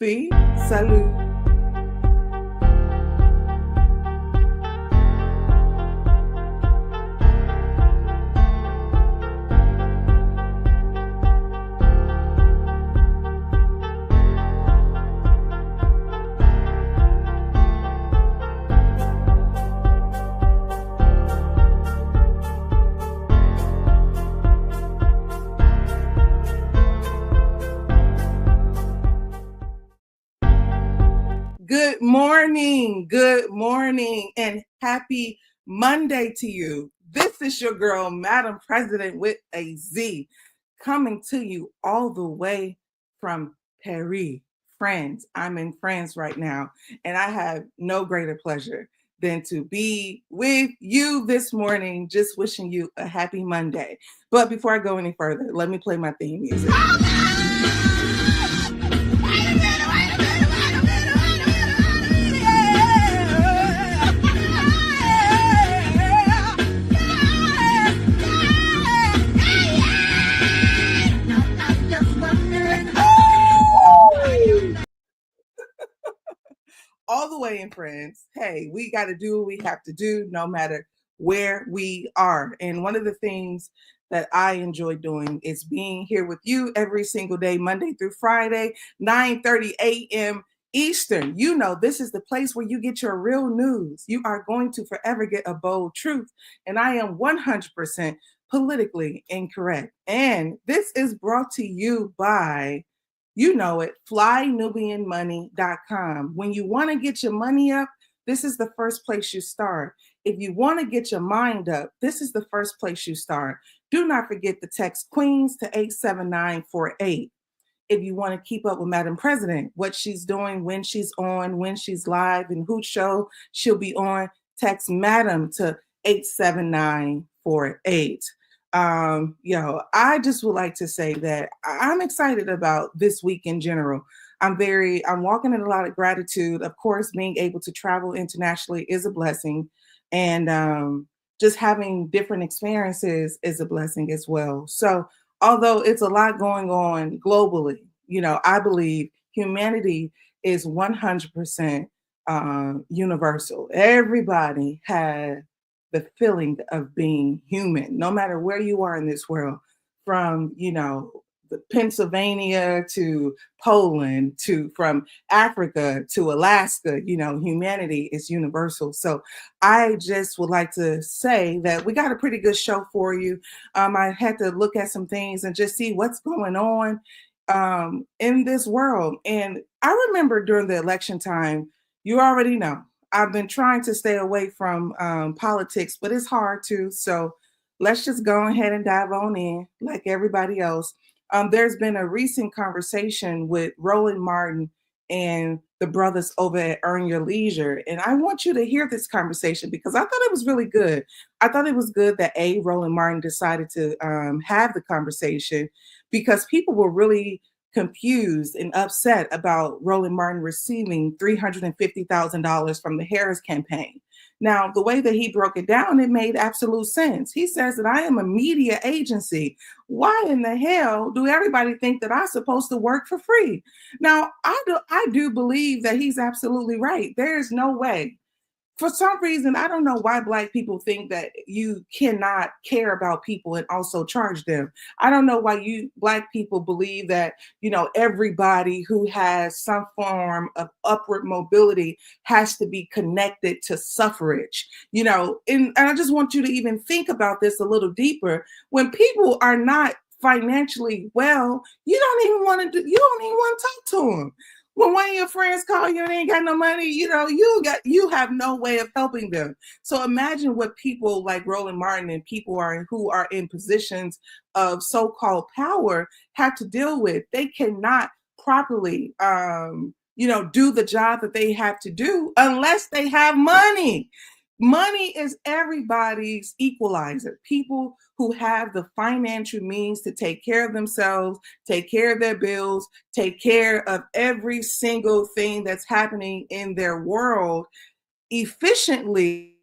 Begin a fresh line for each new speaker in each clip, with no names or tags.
See? Salut. Good morning, and happy Monday to you. This is your girl, Madam President with a Z, coming to you all the way from Paris, France. I'm in France right now, and I have no greater pleasure than to be with you this morning, just wishing you a happy Monday. But before I go any further, let me play my theme music. All the way in France. Hey, we got to do what we have to do no matter where we are. And one of the things that I enjoy doing is being here with you every single day, Monday through Friday, 9:30 a.m. Eastern. You know, this is the place where you get your real news. You are going to forever get a bold truth. And I am 100% politically incorrect. And this is brought to you by, you know it, flynubianmoney.com. When you want to get your money up, this is the first place you start. If you want to get your mind up, this is the first place you start. Do not forget to text Queens to 87948. If you want to keep up with Madam President, what she's doing, when she's on, when she's live, and whose show she'll be on, text Madam to 87948. I just would like to say that I'm excited about this week in general. I'm walking in a lot of gratitude. Of course, being able to travel internationally is a blessing. And just having different experiences is a blessing as well. So although it's a lot going on globally, I believe humanity is 100% universal. Everybody has the feeling of being human, no matter where you are in this world, from, the Pennsylvania to Poland, from Africa to Alaska, humanity is universal. So I just would like to say that we got a pretty good show for you. I had to look at some things and just see what's going on in this world. And I remember during the election time, you already know, I've been trying to stay away from politics, but it's hard to. So let's just go ahead and dive on in like everybody else. There's been a recent conversation with Roland Martin and the brothers over at Earn Your Leisure. And I want you to hear this conversation because I thought it was really good. I thought it was good that Roland Martin decided to have the conversation because people were really confused and upset about Roland Martin receiving $350,000 from the Harris campaign. Now, the way that he broke it down, it made absolute sense. He says that I am a media agency. Why in the hell do everybody think that I'm supposed to work for free? Now, I do believe that he's absolutely right. There's no way. For some reason, I don't know why Black people think that you cannot care about people and also charge them. I don't know why you Black people believe that, everybody who has some form of upward mobility has to be connected to suffrage, and I just want you to even think about this a little deeper. When people are not financially well, you don't even want to talk to them. When one of your friends call you and they ain't got no money, you have no way of helping them. So imagine what people like Roland Martin and people who are in positions of so-called power have to deal with. They cannot properly, do the job that they have to do unless they have money. Money is everybody's equalizer. People who have the financial means to take care of themselves, take care of their bills, take care of every single thing that's happening in their world efficiently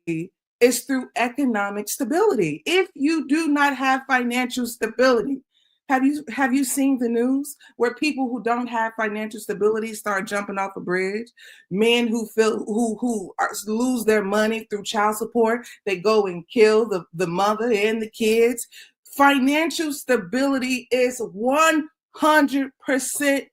is through economic stability. If you do not have financial stability, Have you seen the news where people who don't have financial stability start jumping off a bridge? Men who lose their money through child support, they go and kill the mother and the kids. Financial stability is 100%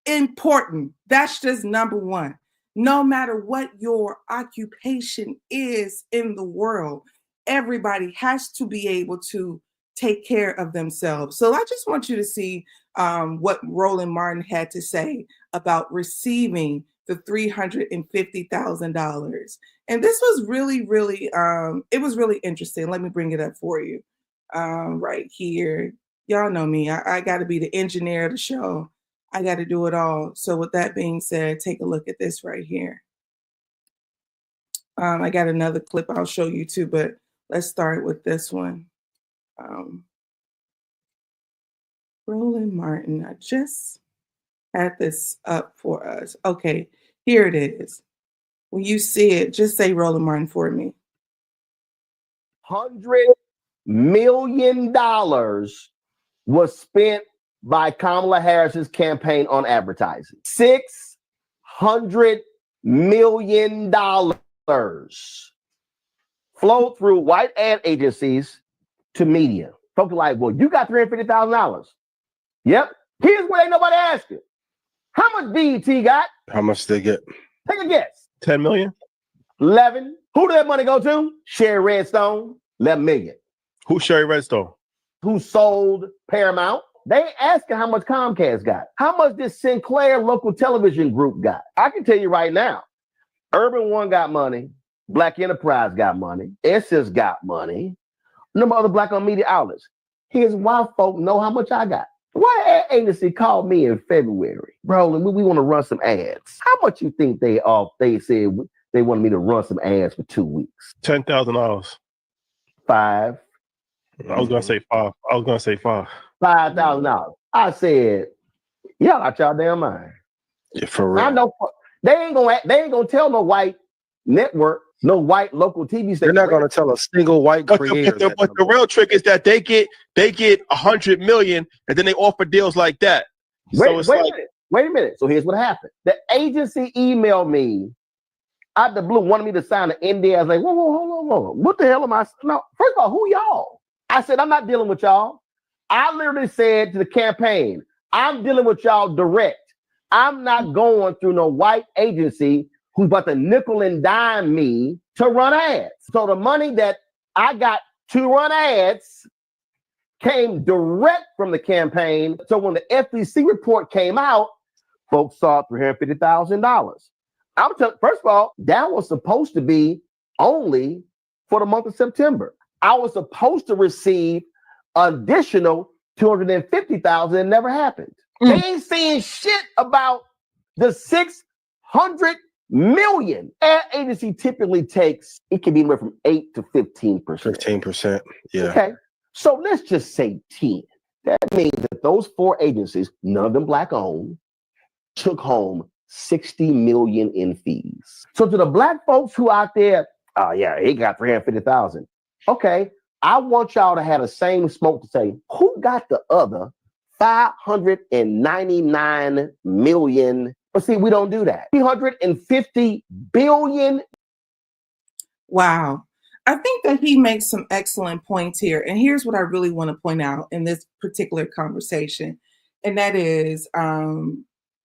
important. That's just number one. No matter what your occupation is in the world, everybody has to be able to take care of themselves. So I just want you to see what Roland Martin had to say about receiving the $350,000. And this was really, really, it was really interesting. Let me bring it up for you right here. Y'all know me. I got to be the engineer of the show. I got to do it all. So with that being said, take a look at this right here. I got another clip I'll show you too, but let's start with this one. Roland Martin, I just had this up for us. Okay, here it is. When you see it, just say Roland Martin for me.
$100 million was spent by Kamala Harris's campaign on advertising. $600 million flowed through white ad agencies to media. Folks are like, well, you got $350,000. Yep. Here's what ain't nobody asking. How much BET got?
How much they get?
Take a guess.
10 million?
11. Who did that money go to? Sherry Redstone, 11 million.
Who's Sherry Redstone?
Who sold Paramount? They ain't asking how much Comcast got. How much did Sinclair local television group got? I can tell you right now, Urban One got money. Black Enterprise got money. Essence got money. Number of other black-owned media outlets. Here's why folk know how much I got. One ad agency called me in February. Bro, we want to run some ads. How much you think they said they wanted me to run some ads for 2 weeks?
$10,000.
5.
I was gonna say 5.
$5,000. I said, y'all out y'all damn mind.
Yeah, for real.
I know they ain't gonna tell no white network, no white local TV station.
They're not gonna tell a single white creator. But the real trick is that they get $100 million and then they offer deals like that.
Wait a minute. So here's what happened. The agency emailed me out the blue, wanted me to sign an NDA. I was like, whoa, hold on. What the hell am I? No, first of all, who y'all? I said, I'm not dealing with y'all. I literally said to the campaign, I'm dealing with y'all direct. I'm not going through no white agency who's about to nickel and dime me to run ads. So the money that I got to run ads came direct from the campaign. So when the FEC report came out, folks saw $350,000. I'm telling, first of all, that was supposed to be only for the month of September. I was supposed to receive additional $250,000. It never happened. They ain't saying shit about the $600 million. Ad agency typically takes, it can be anywhere from 8 to 15%.
15%. Yeah.
Okay. So let's just say 10. That means that those 4 agencies, none of them black owned, took home $60 million in fees. So to the black folks who out there, oh yeah, he got $350,000. Okay, I want y'all to have the same smoke to say, who got the other $599 million? But see, we don't do that. $350 billion.
Wow. I think that he makes some excellent points here. And here's what I really want to point out in this particular conversation. And that is,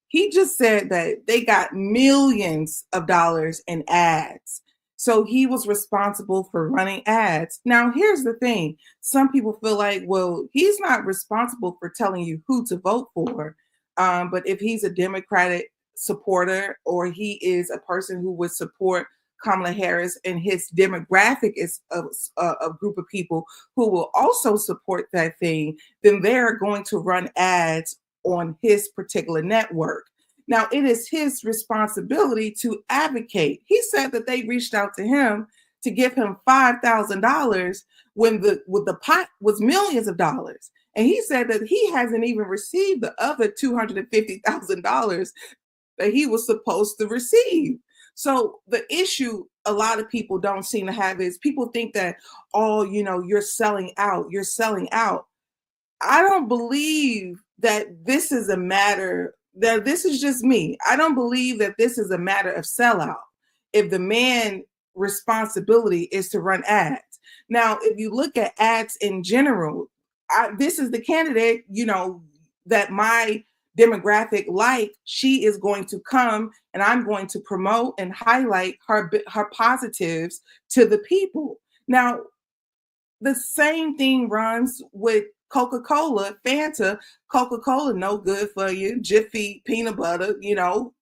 he just said that they got millions of dollars in ads. So he was responsible for running ads. Now, here's the thing. Some people feel like, well, he's not responsible for telling you who to vote for. But if he's a Democratic supporter or he is a person who would support Kamala Harris and his demographic is a group of people who will also support that thing, then they're going to run ads on his particular network. Now, it is his responsibility to advocate. He said that they reached out to him to give him $5,000 when the pot was millions of dollars. And he said that he hasn't even received the other $250,000 that he was supposed to receive. So the issue a lot of people don't seem to have is people think that, oh, you're selling out. I don't believe that this is a matter, that this is just me. I don't believe that this is a matter of sellout. If the man responsibility is to run ads. Now, if you look at ads in general, this is the candidate, that my demographic like. She is going to come and I'm going to promote and highlight her positives to the people. Now, the same thing runs with Coca-Cola, Fanta. Coca-Cola, no good for you. Jiffy, peanut butter,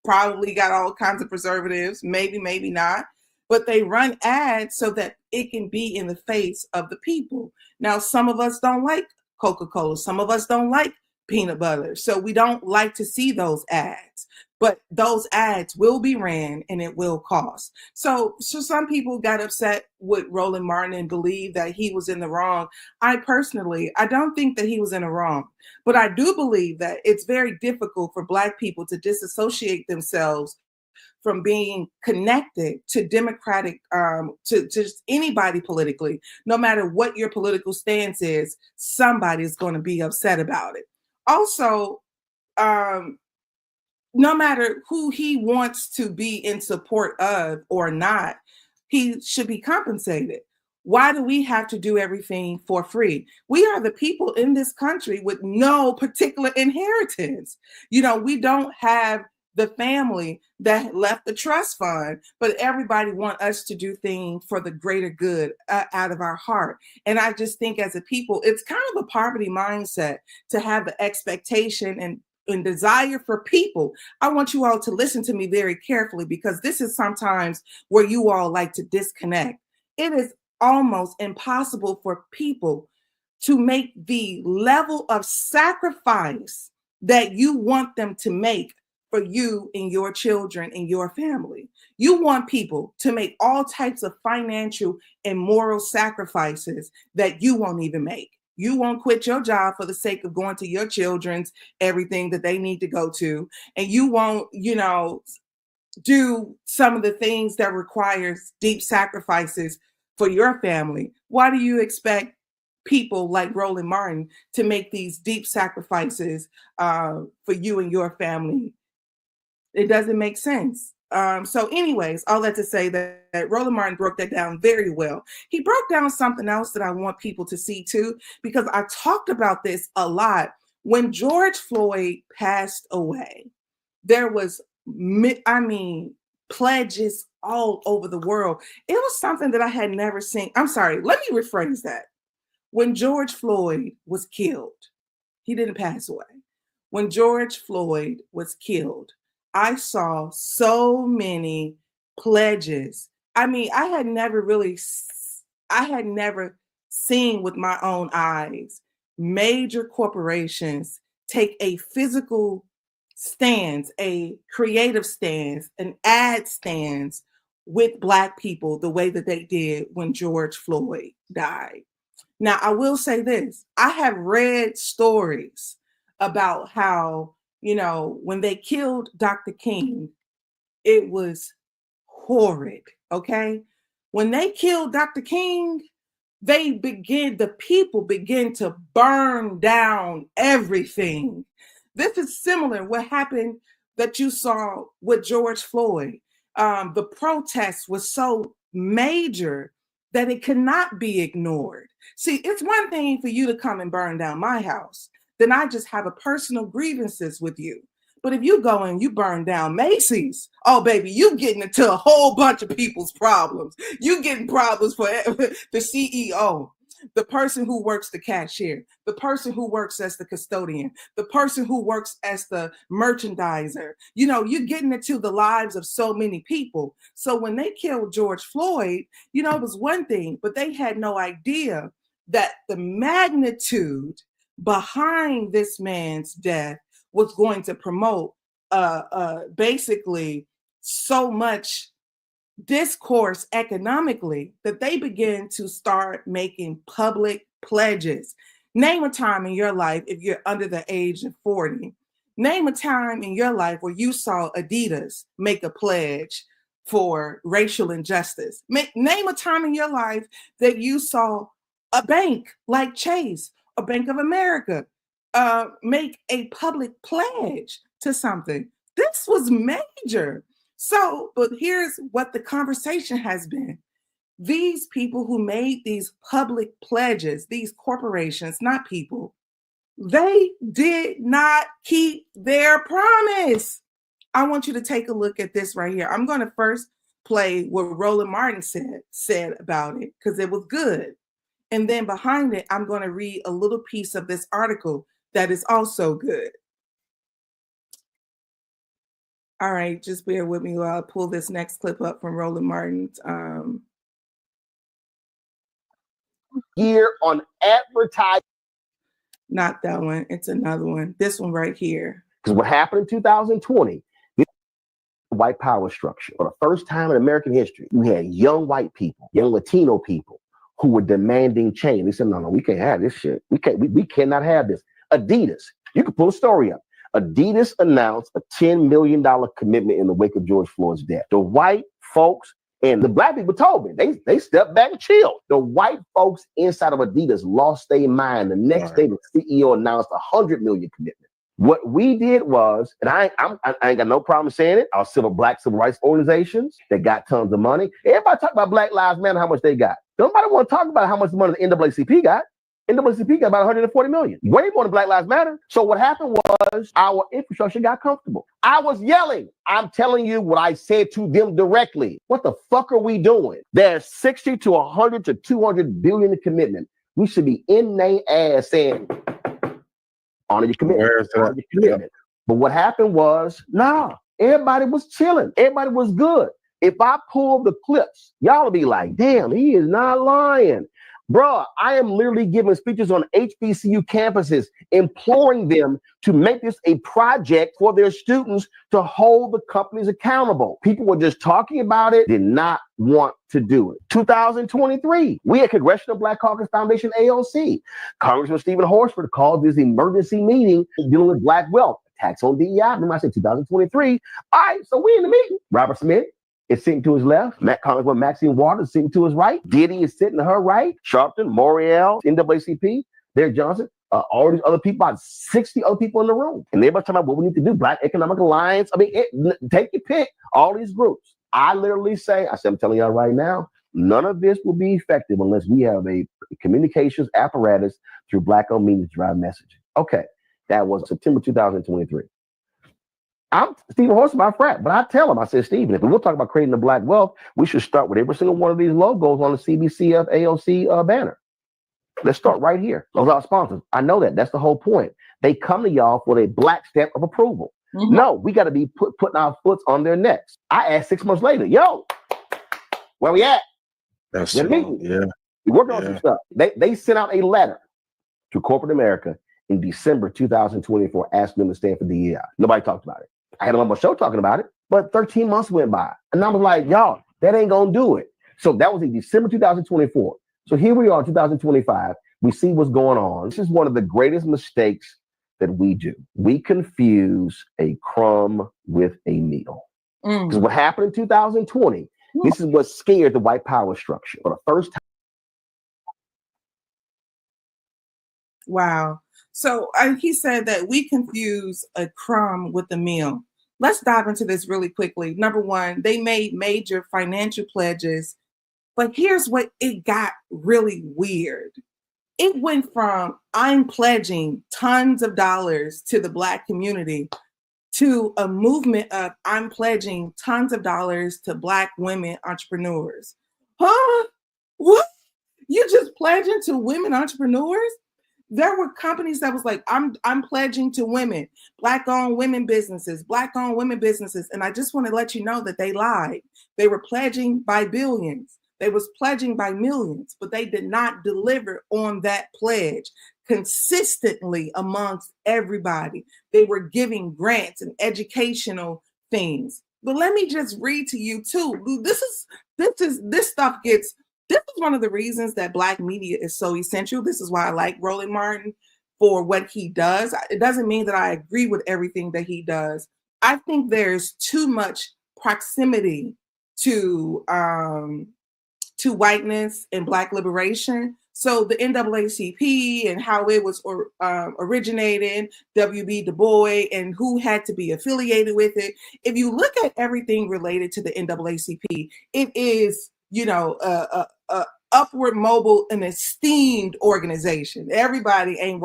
probably got all kinds of preservatives, maybe not. But they run ads so that it can be in the face of the people. Now, some of us don't like Coca-Cola. Some of us don't like peanut butter. So we don't like to see those ads. But those ads will be ran and it will cost. So some people got upset with Roland Martin and believe that he was in the wrong. I don't think that he was in the wrong. But I do believe that it's very difficult for Black people to disassociate themselves from being connected to Democratic, to just anybody politically. No matter what your political stance is, somebody's going to be upset about it. Also, no matter who he wants to be in support of or not, he should be compensated. Why do we have to do everything for free? We are the people in this country with no particular inheritance. We don't have the family that left the trust fund, but everybody want us to do things for the greater good out of our heart. And I just think as a people, it's kind of a poverty mindset to have the expectation and desire for people. I want you all to listen to me very carefully, because this is sometimes where you all like to disconnect. It is almost impossible for people to make the level of sacrifice that you want them to make for you and your children and your family. You want people to make all types of financial and moral sacrifices that you won't even make. You won't quit your job for the sake of going to your children's everything that they need to go to. And you won't, do some of the things that requires deep sacrifices for your family. Why do you expect people like Roland Martin to make these deep sacrifices for you and your family? It doesn't make sense. So anyways, all that to say that Roland Martin broke that down very well. He broke down something else that I want people to see too, because I talked about this a lot. When George Floyd passed away, there was, pledges all over the world. It was something that I had never seen. I'm sorry, let me rephrase that. When George Floyd was killed, he didn't pass away. When George Floyd was killed, I saw so many pledges. I had never seen with my own eyes major corporations take a physical stance, a creative stance, an ad stance with Black people the way that they did when George Floyd died. Now, I will say this. I have read stories about how, when they killed Dr. King, it was horrid, okay? When they killed Dr. King, the people begin to burn down everything. This is similar what happened that you saw with George Floyd. The protest was so major that it cannot be ignored. See, it's one thing for you to come and burn down my house. Then I just have a personal grievances with you. But if you go and you burn down Macy's, oh baby, you getting into a whole bunch of people's problems. You getting problems for the CEO, the person who works the cashier, the person who works as the custodian, the person who works as the merchandiser. You're getting into the lives of so many people. So when they killed George Floyd, it was one thing, but they had no idea that the magnitude behind this man's death was going to promote basically so much discourse economically that they begin to start making public pledges. Name a time in your life, if you're under the age of 40, name a time in your life where you saw Adidas make a pledge for racial injustice. Name a time in your life that you saw a bank like Chase a Bank of America make a public pledge to something. This was major. So, but here's what the conversation has been. These people who made these public pledges, these corporations, not people, they did not keep their promise. I want you to take a look at this right here. I'm going to first play what Roland Martin said about it because it was good. And then behind it, I'm going to read a little piece of this article that is also good. All right, just bear with me while I pull this next clip up from Roland Martin's.
Year on advertising.
Not that one. It's another one. This one right here.
Because what happened in 2020, this white power structure. For the first time in American history, we had young white people, young Latino people who were demanding change. They said, no, we can't have this shit. We cannot have this. Adidas, you can pull a story up. Adidas announced a $10 million commitment in the wake of George Floyd's death. The white folks and the black people told me, they stepped back and chilled. The white folks inside of Adidas lost their mind. The next day, the CEO announced a $100 million commitment. What we did was, and I ain't got no problem saying it, our black civil rights organizations that got tons of money. Everybody talk about Black Lives Matter, how much they got. Nobody want to talk about how much money the NAACP got. NAACP got about $140 million. Way more than Black Lives Matter. So what happened was our infrastructure got comfortable. I was yelling. I'm telling you what I said to them directly. What the fuck are we doing? There's 60 to 100 to 200 billion in commitment. We should be in their ass saying, honor your commitment. Honor your commitment. But what happened was, everybody was chilling. Everybody was good. If I pull the clips, y'all will be like, damn, he is not lying. Bruh, I am literally giving speeches on HBCU campuses, imploring them to make this a project for their students to hold the companies accountable. People were just talking about it, did not want to do it. 2023, we had Congressional Black Caucus Foundation, AOC. Congressman Stephen Horsford called this emergency meeting dealing with black wealth, tax on DEI. Remember I said 2023. All right, so we in the meeting. Robert Smith is sitting to his left. Congressman Maxine Waters is sitting to his right. Diddy is sitting to her right. Sharpton, Morial, NAACP, Derek Johnson, all these other people, about 60 other people in the room. And everybody's talking about what we need to do. Black Economic Alliance. I mean, take your pick. All these groups. I literally say, I'm telling y'all right now, none of this will be effective unless we have a communications apparatus through Black-owned media to drive messaging. Okay, that was September 2023. I'm Stephen Horst, my frat, but I tell him, I said, Stephen, if we'll talk about creating the black wealth, we should start with every single one of these logos on the CBCF AOC banner. Let's start right here. Those are our sponsors. I know that. That's the whole point. They come to y'all for a black stamp of approval. Mm-hmm. No, we got to be putting our foot on their necks. I asked 6 months later, yo, where we at?
That's true. Yeah.
We working on some stuff. They sent out a letter to corporate America in December 2024 asking them to stand for DEI. Nobody talked about it. I had them on my show talking about it, but 13 months went by. And I was like, y'all, that ain't going to do it. So that was in December 2024. So here we are in 2025. We see what's going on. This is one of the greatest mistakes that we do. We confuse a crumb with a meal. Because what happened in 2020, this is what scared the white power structure for the first time.
Wow. So he said that we confuse a crumb with a meal. Let's dive into this really quickly. Number one, they made major financial pledges, but here's what it got really weird. It went from I'm pledging tons of dollars to the Black community to a movement of I'm pledging tons of dollars to Black women entrepreneurs. Huh? What? You just pledging to women entrepreneurs? There were companies that was like, I'm pledging to women, Black-owned women businesses, Black-owned women businesses. And I just want to let you know that they lied. They were pledging by billions. They was pledging by millions, but they did not deliver on that pledge consistently amongst everybody. They were giving grants and educational things. But let me just read to you too. This stuff gets. This is one of the reasons that Black media is so essential. This is why I like Roland Martin for what he does. It doesn't mean that I agree with everything that he does. I think there's too much proximity to whiteness and Black liberation So the NAACP and how it was originated, W.B. Du Bois, and who had to be affiliated with it. If you look at everything related to the NAACP, it is, a upward mobile and esteemed organization. Everybody ain't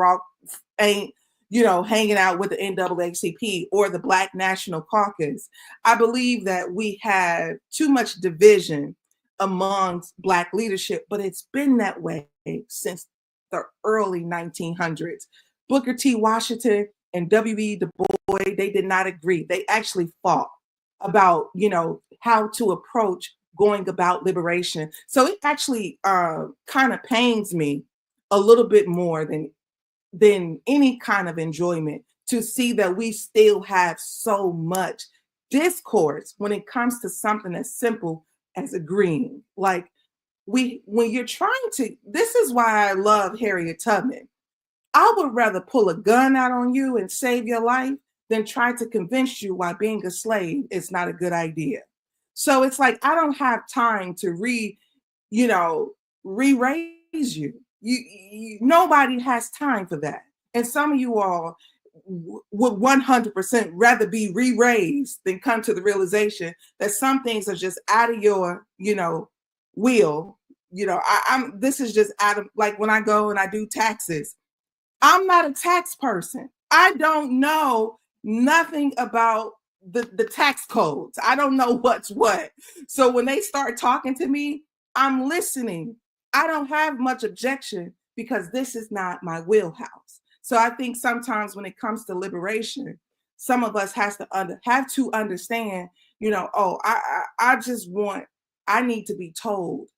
hanging out with the NAACP or the Black National Caucus. I believe that we have too much division amongst Black leadership, but it's been that way since the early 1900s. Booker T. Washington and W.B. Du Bois, they did not agree. They actually fought about, how to approach going about liberation. So it actually kind of pains me a little bit more than any kind of enjoyment to see that we still have so much discourse when it comes to something as simple as agreeing. Like when you're trying to, this is why I love Harriet Tubman. I would rather pull a gun out on you and save your life than try to convince you why being a slave is not a good idea. So it's like, I don't have time to re-raise you. Nobody has time for that. And some of you all would 100% rather be re-raised than come to the realization that some things are just out of your, will. This is just out of, like, when I go and I do taxes, I'm not a tax person. I don't know nothing about the tax codes. I don't know what's what. So when they start talking to me, I'm listening. I don't have much objection because this is not my wheelhouse. So I think sometimes when it comes to liberation, some of us have to understand, I need to be told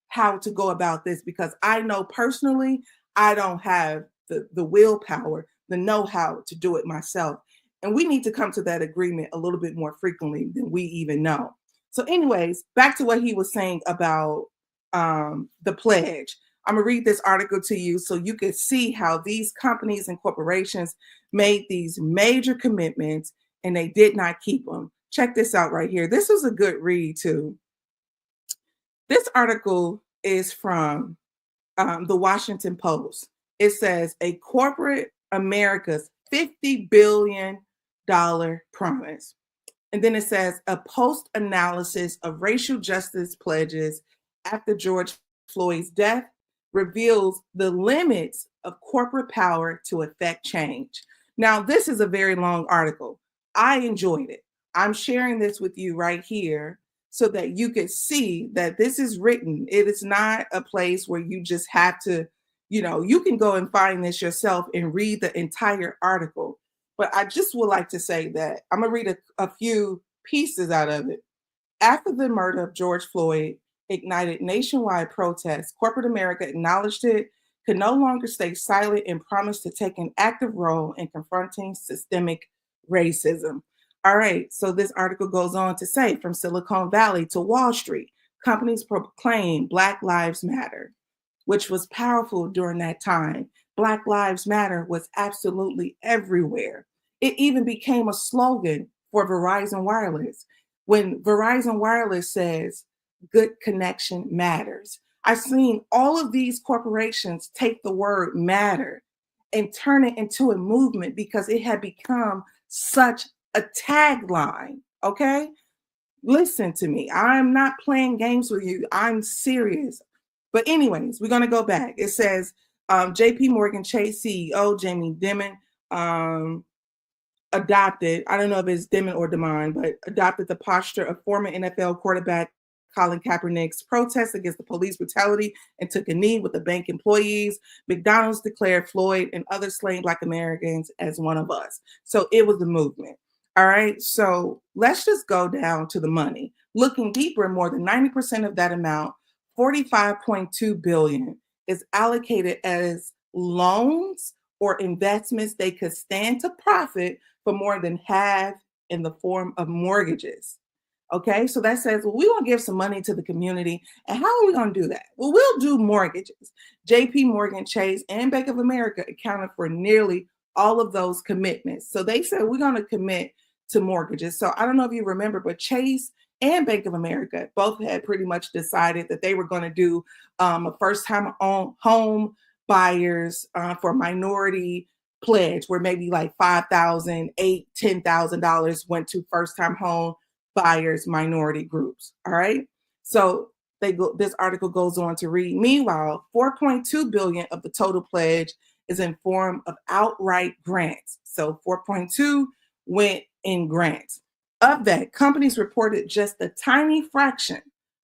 how to go about this, because I know personally I don't have the willpower, the know-how to do it myself. And we need to come to that agreement a little bit more frequently than we even know. So anyways, back to what he was saying about the pledge. I'm gonna read this article to you so you can see how these companies and corporations made these major commitments and they did not keep them. Check this out right here. This was a good read too. This article is from the Washington Post. It says a corporate America's $50 billion promise. And then it says a post-analysis of racial justice pledges after George Floyd's death reveals the limits of corporate power to affect change. Now, this is a very long article. I enjoyed it. I'm sharing this with you right here so that you can see that this is written. It is not a place where you just have to, you can go and find this yourself and read the entire article. But I just would like to say that I'm going to read a few pieces out of it. After the murder of George Floyd ignited nationwide protests, corporate America acknowledged it, could no longer stay silent, and promised to take an active role in confronting systemic racism. All right, so this article goes on to say, from Silicon Valley to Wall Street, companies proclaim Black Lives Matter, which was powerful during that time. Black Lives Matter was absolutely everywhere. It even became a slogan for Verizon Wireless. When Verizon Wireless says, good connection matters. I've seen all of these corporations take the word matter and turn it into a movement because it had become such a tagline, okay? Listen to me. I'm not playing games with you. I'm serious. But anyways, we're going to go back. It says JP Morgan Chase CEO Jamie Dimon adopted, I don't know if it's Dimon or Demond, but adopted the posture of former NFL quarterback Colin Kaepernick's protest against the police brutality and took a knee with the bank employees. McDonald's declared Floyd and other slain Black Americans as one of us. So it was a movement. All right, so let's just go down to the money. Looking deeper, more than 90% of that amount, $45.2 billion, is allocated as loans or investments they could stand to profit for more than half in the form of mortgages. Okay, so that says, well, we want to give some money to the community. And how are we going to do that? Well, we'll do mortgages. JP Morgan Chase and Bank of America accounted for nearly all of those commitments. So they said, we're going to commit to mortgages. So I don't know if you remember, but Chase and Bank of America both had pretty much decided that they were going to do a first-time home buyers for minority pledge, where maybe like $5,000, $10,000 went to first-time home buyers minority groups. All right, so this article goes on to read, meanwhile, 4.2 billion of the total pledge is in form of outright grants. So 4.2 went in grants. Of that, companies reported just a tiny fraction,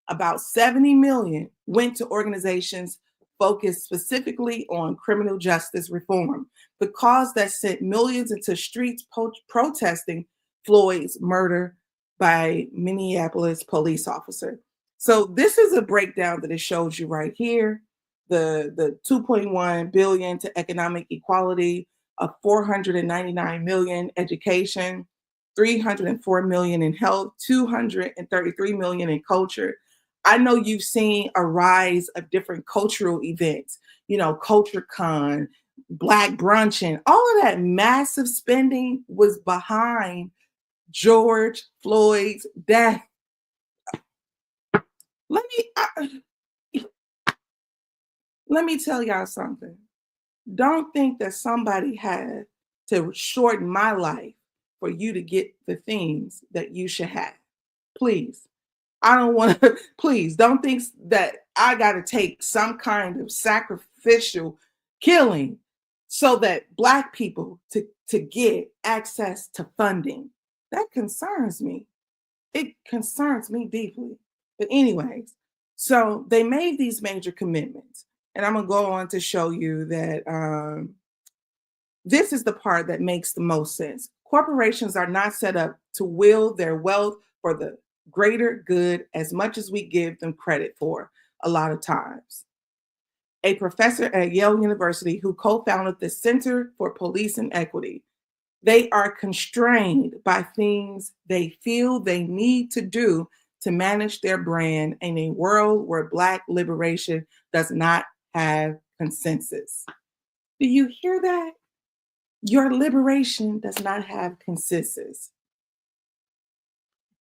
about 70 million, went to organizations focused specifically on criminal justice reform, the cause that sent millions into streets protesting Floyd's murder by Minneapolis police officer. So this is a breakdown that it shows you right here. The 2.1 billion to economic equality, 499 million education, 304 million in health, 233 million in culture. I know you've seen a rise of different cultural events, Culture Con, Black Brunching, all of that massive spending was behind George Floyd's death. Let me tell y'all something. Don't think that somebody had to shorten my life for you to get the things that you should have. Please. I don't want to, please don't think that I got to take some kind of sacrificial killing so that Black people to get access to funding. That concerns me. It concerns me deeply. But anyways, so they made these major commitments. And I'm going to go on to show you that this is the part that makes the most sense. Corporations are not set up to wield their wealth for the greater good as much as we give them credit for a lot of times. A professor at Yale University who co-founded the Center for Police and Equity, they are constrained by things they feel they need to do to manage their brand in a world where Black liberation does not have consensus. Do you hear that? Your liberation does not have consensus.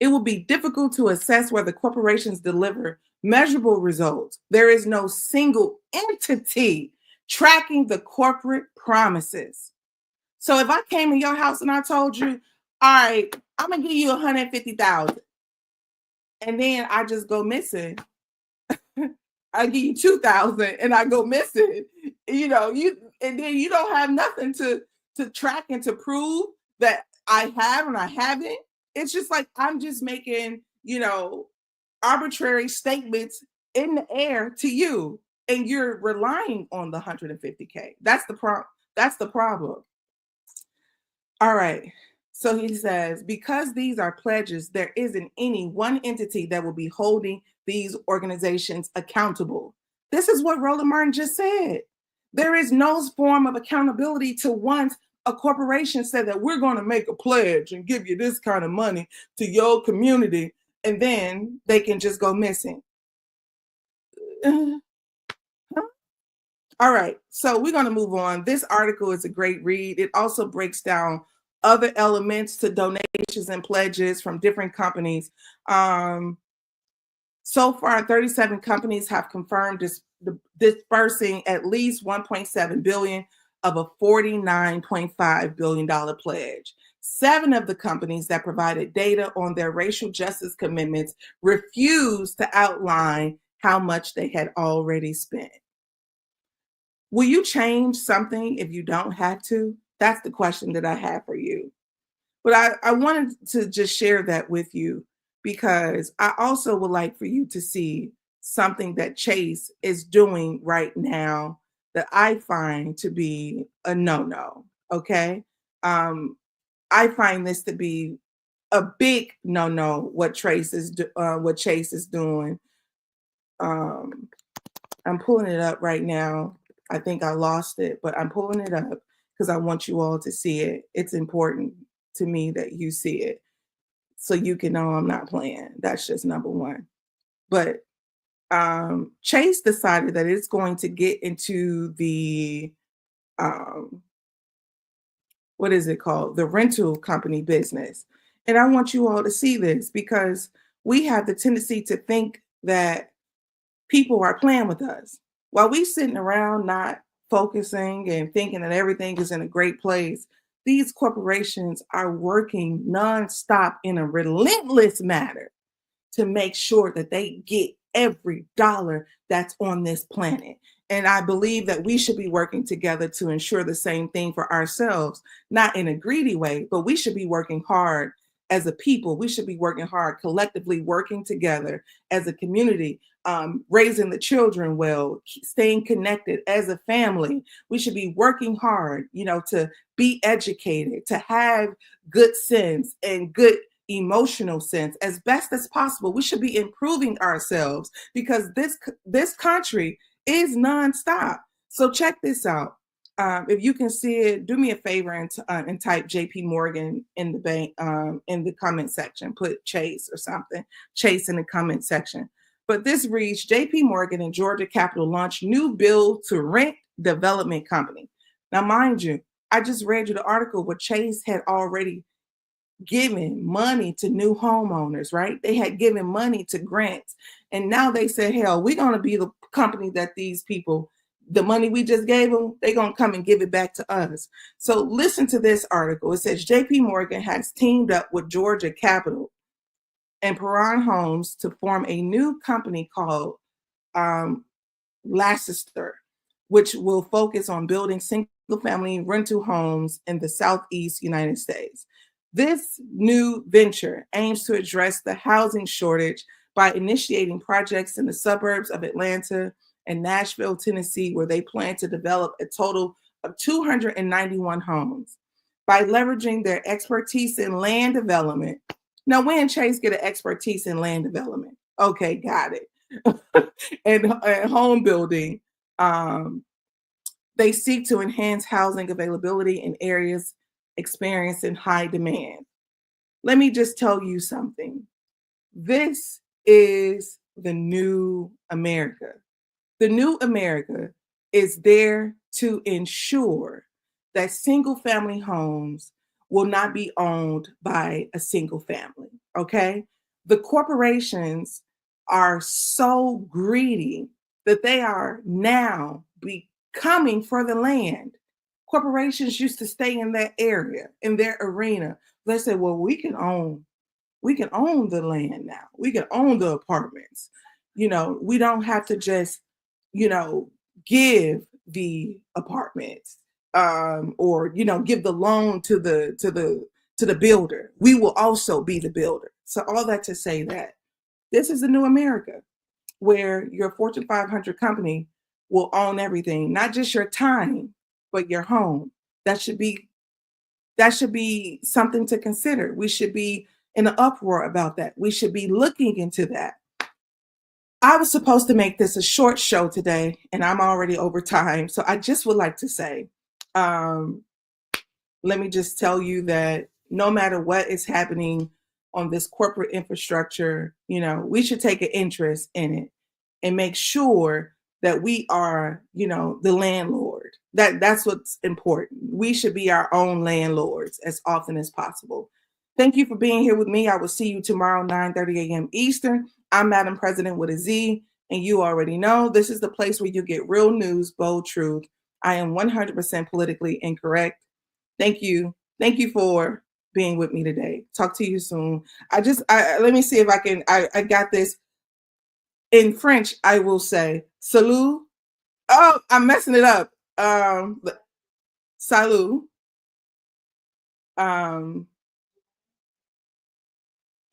It will be difficult to assess whether corporations deliver measurable results. There is no single entity tracking the corporate promises. So if I came in your house and I told you, all right, I'm gonna give you 150,000, and then I just go missing, I give you 2,000 and I go missing, and then you don't have nothing to track and to prove that I have and I haven't. It's just like I'm just making, arbitrary statements in the air to you, and you're relying on the 150K. That's the problem. All right. So he says, because these are pledges, there isn't any one entity that will be holding these organizations accountable. This is what Roland Martin just said. There is no form of accountability to once a corporation said that we're going to make a pledge and give you this kind of money to your community, and then they can just go missing. All right, so we're going to move on. This article is a great read. It also breaks down other elements to donations and pledges from different companies. So far, 37 companies have confirmed dispersing at least $1.7 billion of a $49.5 billion pledge. 7 of the companies that provided data on their racial justice commitments refused to outline how much they had already spent. Will you change something if you don't have to? That's the question that I have for you. But I wanted to just share that with you because I also would like for you to see something that Chase is doing right now that I find to be a no-no, okay? I find this to be a big no-no, what Chase is doing. I'm pulling it up right now. I think I lost it, but I'm pulling it up because I want you all to see it. It's important to me that you see it so you can know I'm not playing. That's just number one. But Chase decided that it's going to get into the, what is it called? The rental company business. And I want you all to see this because we have the tendency to think that people are playing with us. While we sitting around not focusing and thinking that everything is in a great place, these corporations are working nonstop in a relentless manner to make sure that they get every dollar that's on this planet. And I believe that we should be working together to ensure the same thing for ourselves, not in a greedy way, but we should be working hard as a people. We should be working hard, collectively working together as a community, raising the children well, staying connected as a family. We should be working hard, to be educated, to have good sense and good emotional sense as best as possible. We should be improving ourselves because this country is nonstop. So check this out. If you can see it, do me a favor and type JP Morgan in the bank in the comment section. Put Chase or something, Chase in the comment section. But this reads, JP Morgan and Georgia Capital launched new build to rent development company. Now, mind you, I just read you the article where Chase had already given money to new homeowners, right? They had given money to grants. And now they said, hell, we're going to be the company that these people, the money we just gave them, they're going to come and give it back to us. So listen to this article. It says JP Morgan has teamed up with Georgia Capital and Perron Homes to form a new company called Lancaster, which will focus on building single-family rental homes in the Southeast United States. This new venture aims to address the housing shortage by initiating projects in the suburbs of Atlanta and Nashville, Tennessee, where they plan to develop a total of 291 homes. By leveraging their expertise in land development. Now, when Chase get an expertise in land development? Okay, got it. and home building, they seek to enhance housing availability in areas experiencing high demand. Let me just tell you something. This is the new America. The new America is there to ensure that single family homes will not be owned by a single family, okay? The corporations are so greedy that they are now coming for the land. Corporations used to stay in that area, in their arena. They said, well, we can own the land now. We can own the apartments. We don't have to just, give the apartments or, give the loan to the builder. We will also be the builder. So all that to say that this is the new America where your Fortune 500 company will own everything, not just your time, but your home. That should be something to consider. We should be in an uproar about that. We should be looking into that. I was supposed to make this a short show today, and I'm already over time. So I just would like to say, let me just tell you that no matter what is happening on this corporate infrastructure, we should take an interest in it and make sure that we are, the landlord. That's what's important. We should be our own landlords as often as possible. Thank you for being here with me. I will see you tomorrow, 9:30 a.m. Eastern. I'm Madam President with a Z, and you already know this is the place where you get real news, bold truth. I am 100% politically incorrect. Thank you. Thank you for being with me today. Talk to you soon. Let me see if I can, I got this. In French, I will say, salut. Oh, I'm messing it up. Salut.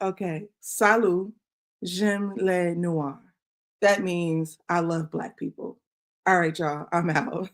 Okay. Salut. J'aime les noirs. That means I love Black people. All right, y'all. I'm out.